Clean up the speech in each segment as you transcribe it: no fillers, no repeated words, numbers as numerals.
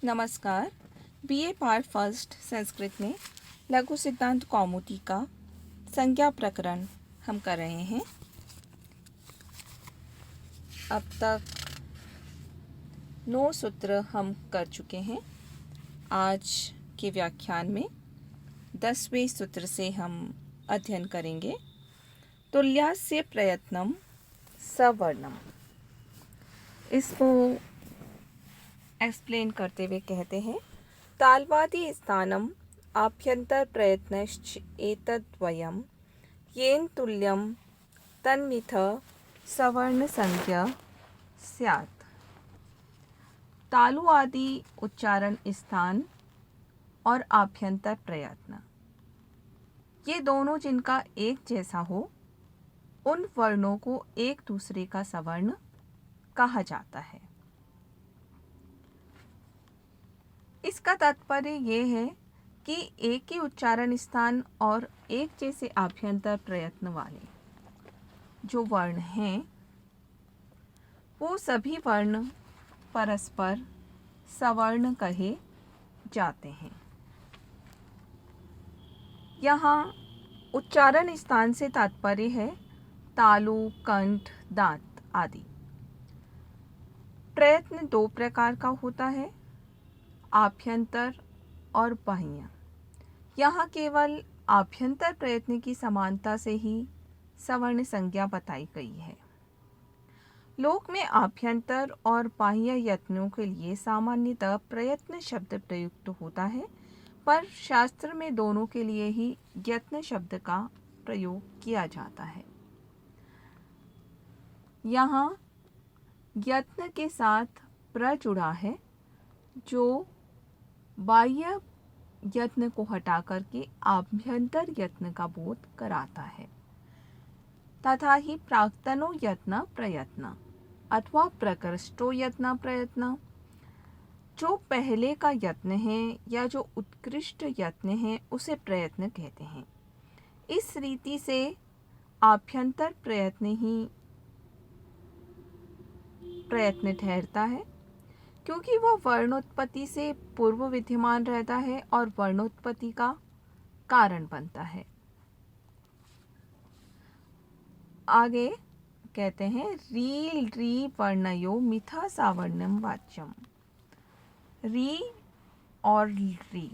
नमस्कार। BA part first Sanskrit में लघु सिद्धांत कौमुदी का संज्ञा प्रकरण हम कर रहे हैं। अब तक 9 सूत्र हम कर चुके हैं। आज के व्याख्यान में 10वें सूत्र से हम अध्ययन करेंगे। तुल्यास्य प्रयत्नम सवर्णम। इसको एक्सप्लेन करते हुए कहते हैं, तालवादी स्थानम आभ्यंतर प्रयत्नश्च एतद्वयम् येन तुल्यम तन्मिथ सवर्ण संज्ञा स्यात्। तालु आदि उच्चारण स्थान और आभ्यंतर प्रयत्न, ये दोनों जिनका एक जैसा हो, उन वर्णों को एक दूसरे का सवर्ण कहा जाता है। इसका तात्पर्य ये है कि एक ही उच्चारण स्थान और एक जैसे आभ्यंतर प्रयत्न वाले जो वर्ण हैं, वो सभी वर्ण परस्पर सवर्ण कहे जाते हैं। यहाँ उच्चारण स्थान से तात्पर्य है तालु, कंठ, दांत आदि। प्रयत्न दो प्रकार का होता है, आभ्यंतर और बाह्य। यहाँ केवल आभ्यंतर प्रयत्न की समानता से ही सवर्ण संज्ञा बताई गई है। लोक में आभ्यंतर और बाह्य यत्नों के लिए सामान्यतः प्रयत्न शब्द प्रयुक्त होता है, पर शास्त्र में दोनों के लिए ही यत्न शब्द का प्रयोग किया जाता है। यहाँ यत्न के साथ प्र जुड़ा है, जो बाह्य यत्न को हटा करके आभ्यंतर यत्न का बोध कराता है। तथा ही प्राक्तनो यत्न प्रयत्न अथवा प्रकृष्टो यत्न प्रयत्न, जो पहले का यत्न है या जो उत्कृष्ट यत्न है उसे प्रयत्न कहते हैं। इस रीति से आभ्यंतर प्रयत्न ही प्रयत्न ठहरता है, क्योंकि वह वर्णोत्पत्ति से पूर्व विद्यमान रहता है और वर्णोत्पत्ति का कारण बनता है। आगे कहते हैं, री री वर्णयो मिथा सावर्ण्यम वाच्यम। री और री,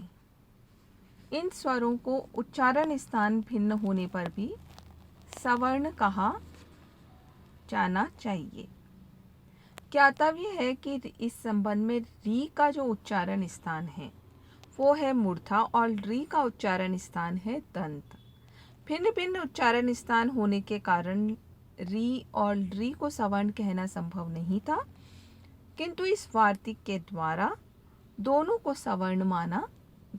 इन स्वरों को उच्चारण स्थान भिन्न होने पर भी सवर्ण कहा जाना चाहिए। ज्ञातव्य है कि इस संबंध में री का जो उच्चारण स्थान है वो है मूर्धा और री का उच्चारण स्थान है दंत। भिन्न भिन्न उच्चारण स्थान होने के कारण री और री को सवर्ण कहना संभव नहीं था, किंतु इस वार्तिक के द्वारा दोनों को सवर्ण माना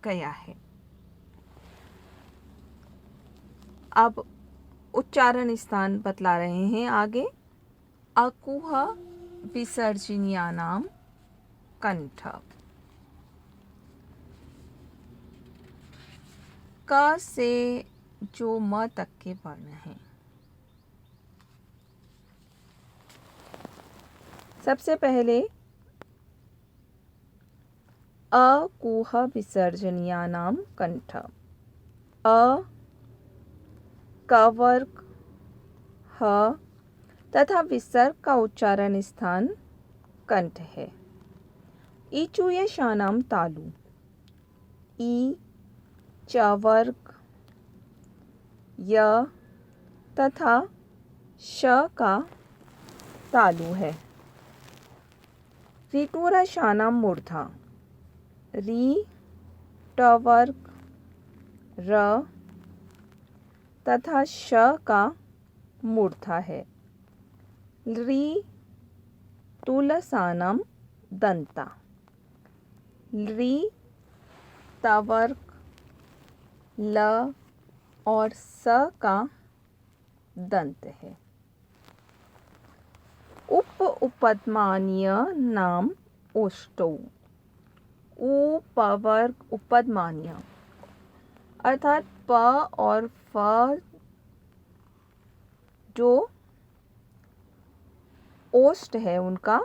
गया है। अब उच्चारण स्थान बतला रहे हैं आगे। अकुह विसर्जनीयानाम कंठ। क से जो म तक के वर्ण हैं, सबसे पहले अकुह विसर्जनीयानाम कंठ। अ, क वर्ग, ह तथा विसर्ग का उच्चारण स्थान कंठ है। ईचुयशानाम तालु। ई, च वर्ग, य तथा श का तालु है। ऋटुरशानाम मूर्धा। री, ट वर्ग, र तथा श का मूर्धा है। री तुलसानम दंता। री, तवर्ग, ल और स का दंत है। उपपद्मानीय नाम ओष्टौ। उ, पवर्ग, उपपद्मानीय अर्थात प और फ जो ओष्ठ है उनका,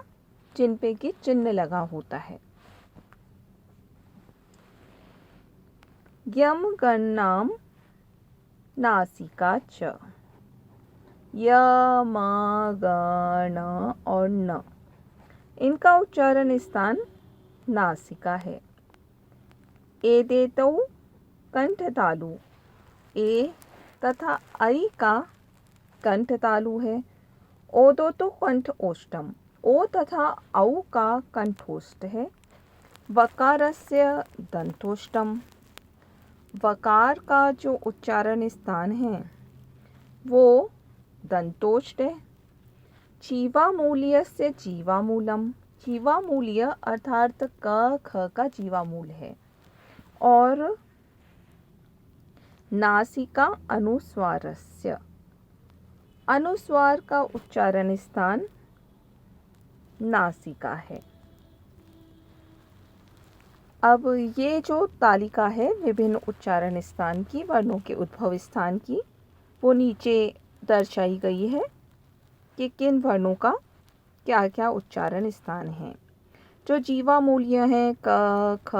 जिन पे कि चिन्ह लगा होता है। यम गणाम नासिका च। य म ग न और न, इनका उच्चारण स्थान नासिका है। एदेतौ कंठ तालु। ए तथा ऐ का कंठ तालु है। ओदो तो कंठ ओष्ठम। ओ तथा औ का कंठोष्ठ है। वकारस्य दंतोष्ठम। वकार का जो उच्चारण स्थान है वो दंतोष्ठ है। जीवामूल्यस्य जीवामूलम। जीवामूल्य अर्थात क ख का जीवामूल है। और नासिका अनुस्वारस्य। अनुस्वार का उच्चारण स्थान नासिका है। अब ये जो तालिका है विभिन्न उच्चारण स्थान की, वर्णों के उद्भव स्थान की, वो नीचे दर्शाई गई है कि किन वर्णों का क्या क्या उच्चारण स्थान है। जो जीवामूल्य हैं क ख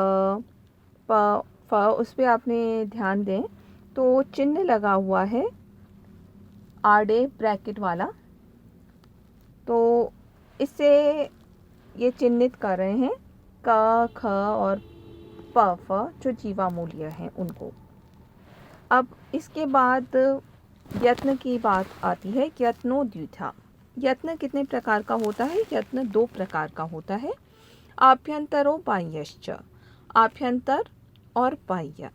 प फ, उस पर आपने ध्यान दें तो चिन्ह लगा हुआ है आड़े ब्रैकेट वाला, तो इससे ये चिन्हित कर रहे हैं क ख और प फ जो जीवामूल्य हैं उनको। अब इसके बाद यत्न की बात आती है। यत्नो द्विधा। यत्न कितने प्रकार का होता है? यत्न 2 प्रकार का होता है। आभ्यंतरो बाह्यश्च। आभ्यंतर और बाह्य।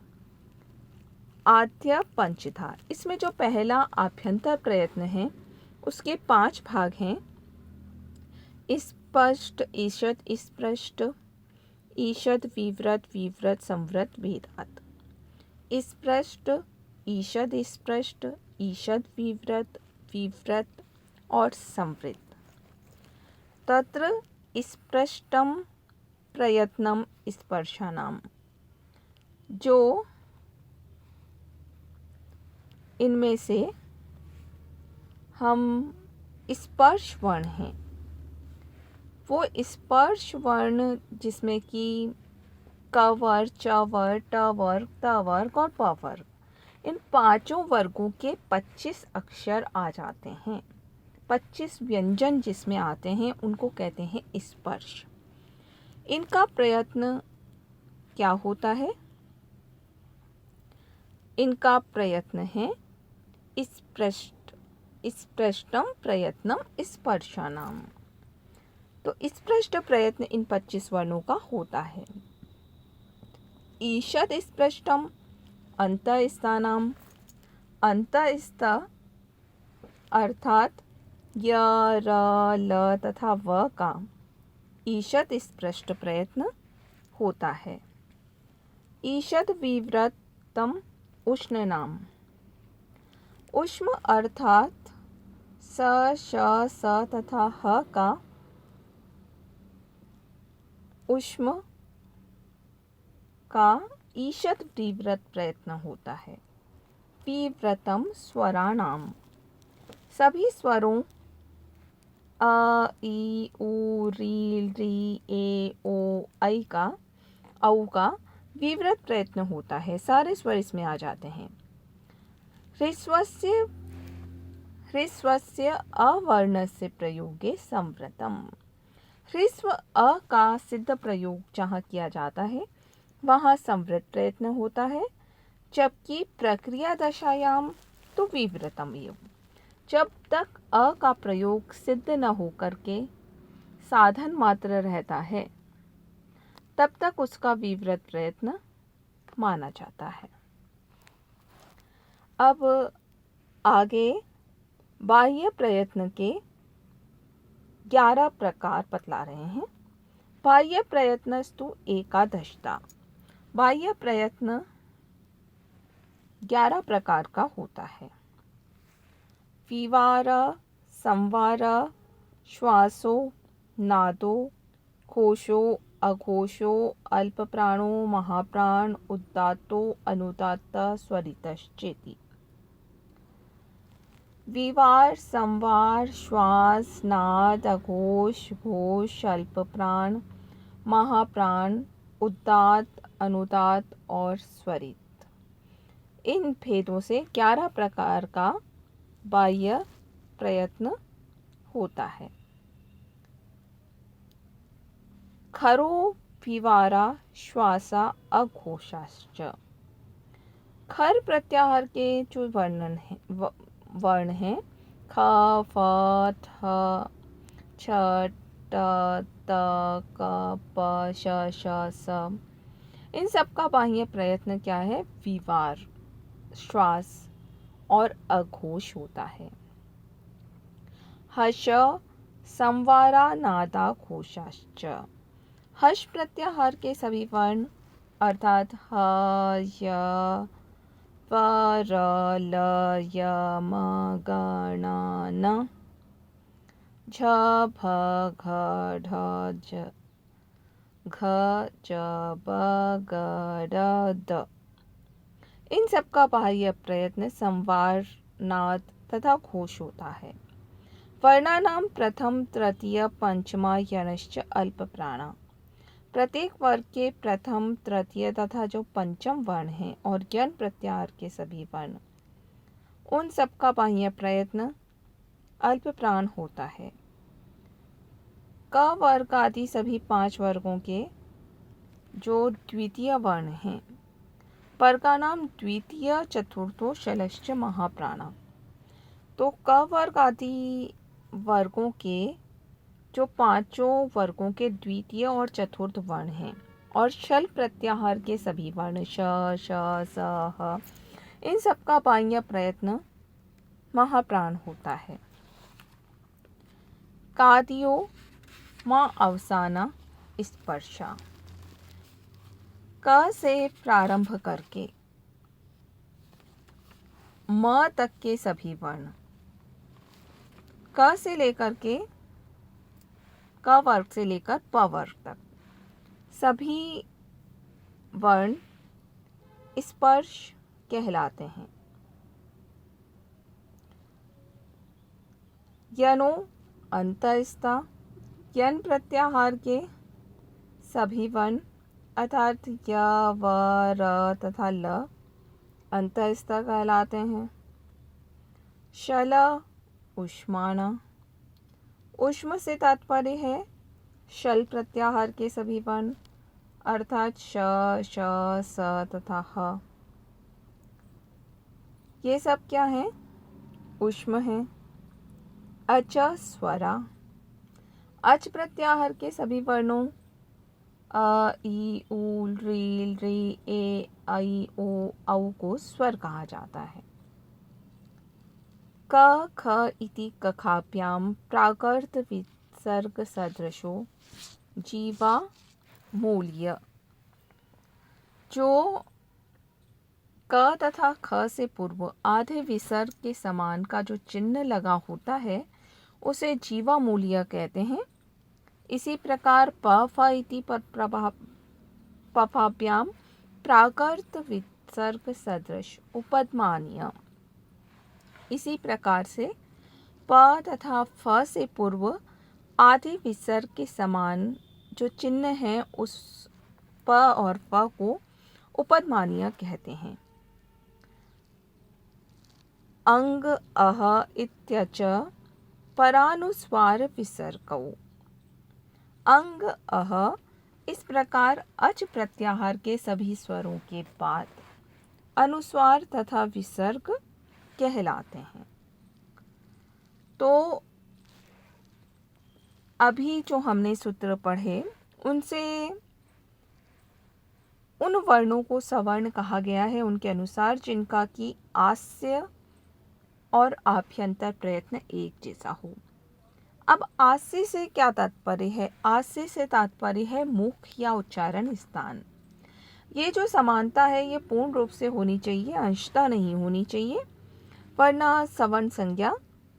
आद्य पंचधा। इसमें जो पहला आभ्यंतर प्रयत्न है उसके 5 भाग हैं। स्पष्ट, ईषद, स्पृष्ट, ईषद, विव्रत, विव्रत, संव्रत, भेदात। स्पष्ट, ईषद, स्पृष्ट, ईषद, विव्रत, विव्रत और संवृत। तत्र स्पृष्टम प्रयत्नम स्पर्शानाम। जो इनमें से हम स्पर्श वर्ण हैं, वो स्पर्श वर्ण जिसमें कि क वर्ग, च वर्ग, ट वर्ग, त वर्ग और प वर्ग, इन 5 वर्गों के 25 अक्षर आ जाते हैं। 25 व्यंजन जिसमें आते हैं उनको कहते हैं स्पर्श। इनका प्रयत्न क्या होता है? इनका प्रयत्न है स्पृष्टम प्रयत्नम स्पर्शानाम। तो स्पृष्ट प्रयत्न इन 25 वर्णों का होता है। ईषद स्पृष्टम अंतःस्थानाम। अंतःस्थ अर्थात य, र, ल तथा व का ईषद स्पृष्ट प्रयत्न होता है। ईषद विव्रतम उष्ण नाम। उष्म अर्थात स, श, स तथा ह का उष्म का ईषद विव्रत प्रयत्न होता है। विव्रतम स्वराणाम। सभी स्वरों अ, ई, उ, री, री, ए, ओ, ऐ का, औ का विव्रत प्रयत्न होता है। सारे स्वर इसमें आ जाते हैं। ह्रस्वस्य अवर्णस्य प्रयोगे संवृतम। ह्रस्व अ का सिद्ध प्रयोग जहाँ किया जाता है वहाँ संवृत प्रयत्न होता है, जबकि प्रक्रिया दशायाम तो विव्रतम एव। जब तक अ का प्रयोग सिद्ध न होकर के साधन मात्र रहता है तब तक उसका विव्रत प्रयत्न माना जाता है। अब आगे बाह्य प्रयत्न के 11 प्रकार बतला रहे हैं। बाह्य प्रयत्नस्तु एकादशता। बाह्य प्रयत्न 11 प्रकार का होता है। विवार, संवार, श्वासो, नादो, घोषो, अघोषो, अल्प प्राणो, महाप्राण, उदात्तो, अनुदात्त, स्वरितश्चेति। विवार, संवार, श्वास, नाद, अघोष, घोष, अल्प प्राण, महाप्राण, उदात्त, अनुदात्त और स्वरित। इन भेदों से 11 प्रकार का बाह्य प्रयत्न होता है। खरो विवारा श्वासा अघोषाश्च। खर प्रत्याहार के जो वर्ण हैं ख फ थ छ ट त क प श स, इन सब का बाह्य प्रयत्न क्या है? विवार, श्वास और अघोष होता है। हश संवारा नादा घोषाश्च। हश प्रत्याहार के सभी वर्ण अर्थात ह य प र ल य म ग ण न, झ भ घ ढ ज घ ज ब ग ड द, इन सब का बाह्य प्रयत्न संवार, नाद तथा घोष होता है। वर्णानाम प्रथम तृतीय पंचमा यणश्च अल्प प्राणा। प्रत्येक वर्ग के प्रथम, तृतीय तथा जो पंचम वर्ण हैं और यण प्रत्याहार के सभी वर्ण, उन सब का बाह्य प्रयत्न अल्प प्राण होता है। क वर्ग आदि सभी 5 वर्गों के जो द्वितीय वर्ण हैं, पर का नाम द्वितीय चतुर्थो शलश्च महाप्राणा। तो क वर्ग आदि वर्गों के जो 5 वर्गों के द्वितीय और चतुर्थ वर्ण हैं और शल प्रत्याहार के सभी वर्ण श श स ह, इन सब का बाह्य प्रयत्न महाप्राण होता है। कादियो माँ अवसाना स्पर्शा। क से प्रारंभ करके म तक के सभी वर्ण, क से लेकर के क वर्ग से लेकर प वर्ग तक सभी वर्ण स्पर्श कहलाते हैं। यनो अंतस्था। यन प्रत्याहार के सभी वर्ण अर्थात य व र तथा ल अंतस्थ कहलाते हैं। शल उष्माणा। उष्म से तात्पर्य है शल प्रत्याहार के सभी वर्ण अर्थात श श स तथा ह, ये सब क्या हैं? उष्म हैं। अच स्वरा। अच प्रत्याहार के सभी वर्णों अ ई उ ऋ ऋ ए ऐ ओ औ को स्वर कहा जाता है। क ख इति कखाभ्याम प्राकृत विसर्ग सदृशो जीवा मूल्य। जो क तथा ख से पूर्व आधे विसर्ग के समान का जो चिन्ह लगा होता है उसे जीवा मूल्य कहते हैं। इसी प्रकार प फ इति पफाभ्याम प्राकृत विसर्ग सदृश उपद्मानीय। इसी प्रकार से प तथा फ से पूर्व आधे विसर्ग के समान जो चिन्ह है उस प और फ को उपद्मानीय कहते हैं। अंग अह इत्यच परानुस्वार विसर्गौ। अंग अह इस प्रकार अच प्रत्याहार के सभी स्वरों के बाद अनुस्वार तथा विसर्ग कहलाते हैं। तो अभी जो हमने सूत्र पढ़े उनसे उन वर्णों को सवर्ण कहा गया है उनके अनुसार जिनका की आस्य और आभ्यंतर प्रयत्न एक जैसा हो। अब आस्य से क्या तात्पर्य है? आस्य से तात्पर्य है मुख या उच्चारण स्थान। ये जो समानता है ये पूर्ण रूप से होनी चाहिए, अंशतः नहीं होनी चाहिए, वरना सवर्ण संज्ञा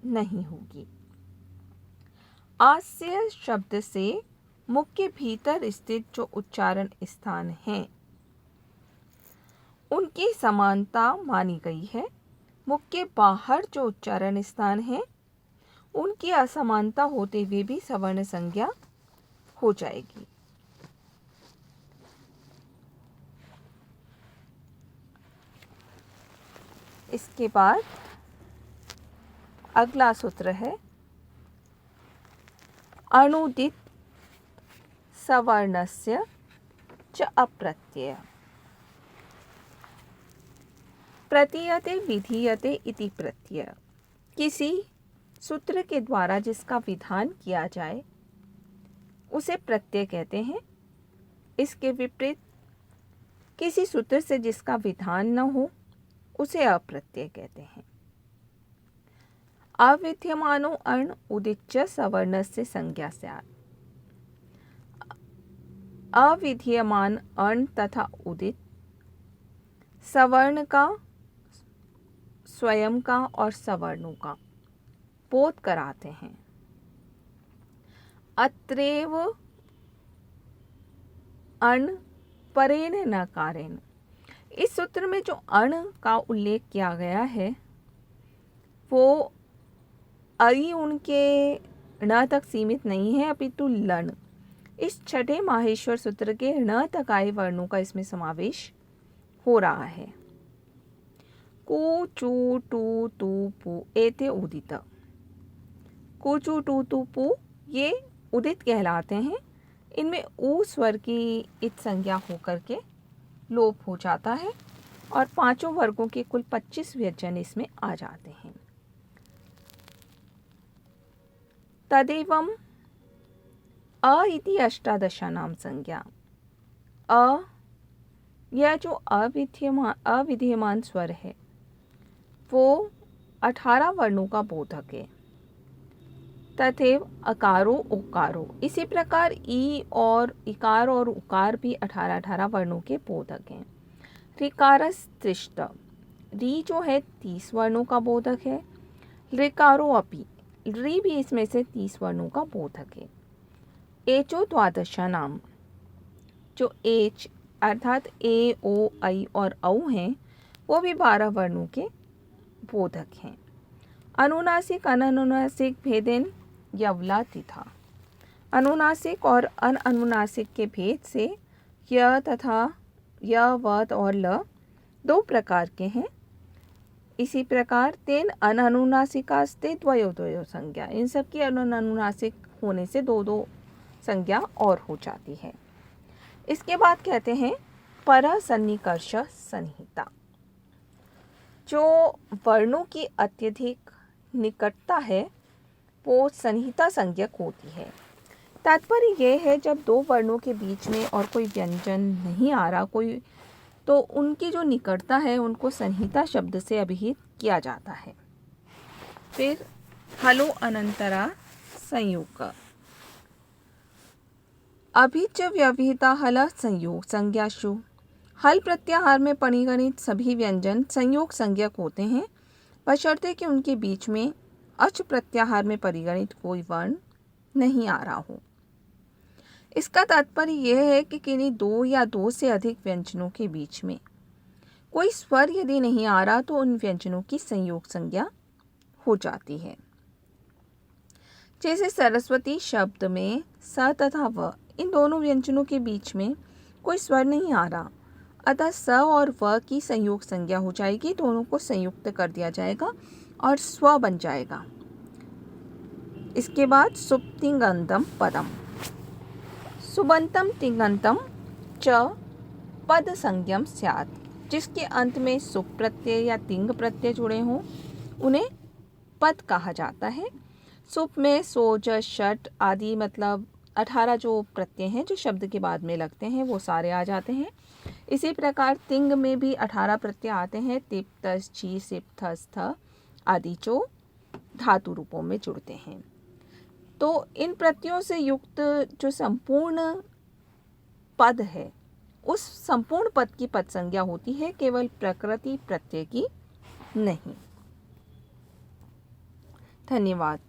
नहीं होगी। आस्य शब्द से मुख के भीतर स्थित जो उच्चारण स्थान हैं उनकी समानता मानी गई है। मुख के बाहर जो उच्चारण स्थान हैं उनकी असमानता होते हुए भी सवर्ण संज्ञा हो जाएगी। इसके बाद अगला सूत्र है अनुदित सवर्णस्य च अप्रत्यय। प्रतीयते विधीयते इति प्रत्यय। किसी सूत्र के द्वारा जिसका विधान किया जाए उसे प्रत्यय कहते हैं। इसके विपरीत किसी सूत्र से जिसका विधान न हो उसे अप्रत्यय कहते हैं। अविद्यमानो अण् उदिच्य सवर्णस्य संज्ञा स्यात्। अविद्यमान अण् तथा उदित सवर्ण का, स्वयं का और सवर्णों का बोध कराते हैं। अत्रैव अण् परेण नकारेण। इस सूत्र में जो अण् का उल्लेख किया गया है वो अई उनके ण तक सीमित नहीं है, अपितु लण। इस छठे माहेश्वर सूत्र के ण तक आए वर्णों का इसमें समावेश हो रहा है। कु चु टू तू पु एते उदित। कु चु टू तू पु ये उदित कहलाते हैं। इनमें ऊ स्वर की इत संज्ञा होकर के लोप हो जाता है और पांचों वर्गों के कुल 25 व्यंजन इसमें आ जाते हैं। तदेवम् अ इति अष्टादशानां संज्ञा। अ यह जो अविद्यमान स्वर है वो 18 वर्णों का बोधक है। तथैव अकारो उकारो। इसी प्रकार ई और इकार और उकार भी 18 वर्णों के बोधक हैं। ऋकारस्त्रिष्ट। री जो है 30 वर्णों का बोधक है। ऋकारो अपि। री भी इसमें से 30 वर्णों का बोधक है। एचो द्वादशानाम। जो एच अर्थात ए ओ आई और औ हैं वो भी 12 वर्णों के बोधक हैं। अनुनासिक अननुनासिक भेदेन यवला तिथा। अनुनासिक और अनअनुनासिक के भेद से य तथा य वत और ल 2 प्रकार के हैं। इसी प्रकार तेन अनअनुनासिकास्ते द्वयो द्वयो संज्ञा। इन सब की अनअनुनासिक होने से 2 संज्ञा और हो जाती है। इसके बाद कहते हैं परसन्निकर्ष संहिता। जो वर्णों की अत्यधिक निकटता है वो संहिता संज्ञक होती है। तात्पर्य यह है जब 2 वर्णों के बीच में और कोई व्यंजन नहीं आ रहा कोई, तो उनकी जो निकटता है उनको संहिता शब्द से अभिहित किया जाता है। फिर हलो अनंतरा संयोग। अभिच व्यवहिता हल संयोग संज्ञाशु। हल प्रत्याहार में परिगणित सभी व्यंजन संयोग संज्ञक होते हैं बशर्ते कि उनके बीच में अच प्रत्याहार में परिगणित कोई वर्ण नहीं आ रहा हो। इसका तात्पर्य यह है कि किन्हीं 2 या 2 से अधिक व्यंजनों के बीच में कोई स्वर यदि नहीं आ रहा तो उन व्यंजनों की संयोग संज्ञा हो जाती है। जैसे सरस्वती शब्द में स तथा व इन दोनों व्यंजनों के बीच में कोई स्वर नहीं आ रहा, अतः स और व की संयोग संज्ञा हो जाएगी। दोनों को संयुक्त कर दिया जाएगा और स्व बन जाएगा। इसके बाद सुप्तिंगंतम पदम। सुबंतम तिंगंतम च पद संज्ञम स्यात्। जिसके अंत में सुप प्रत्यय या तिंग प्रत्यय जुड़े हों उन्हें पद कहा जाता है। सुप में सो ज षट आदि मतलब 18 जो प्रत्यय हैं जो शब्द के बाद में लगते हैं वो सारे आ जाते हैं। इसी प्रकार तिंग में भी 18 प्रत्यय आते हैं। तिप तस छी सिप थस थ आदि जो धातु रूपों में जुड़ते हैं। तो इन प्रत्ययों से युक्त जो संपूर्ण पद है उस संपूर्ण पद की पद संज्ञा होती है, केवल प्रकृति प्रत्यय की नहीं। धन्यवाद।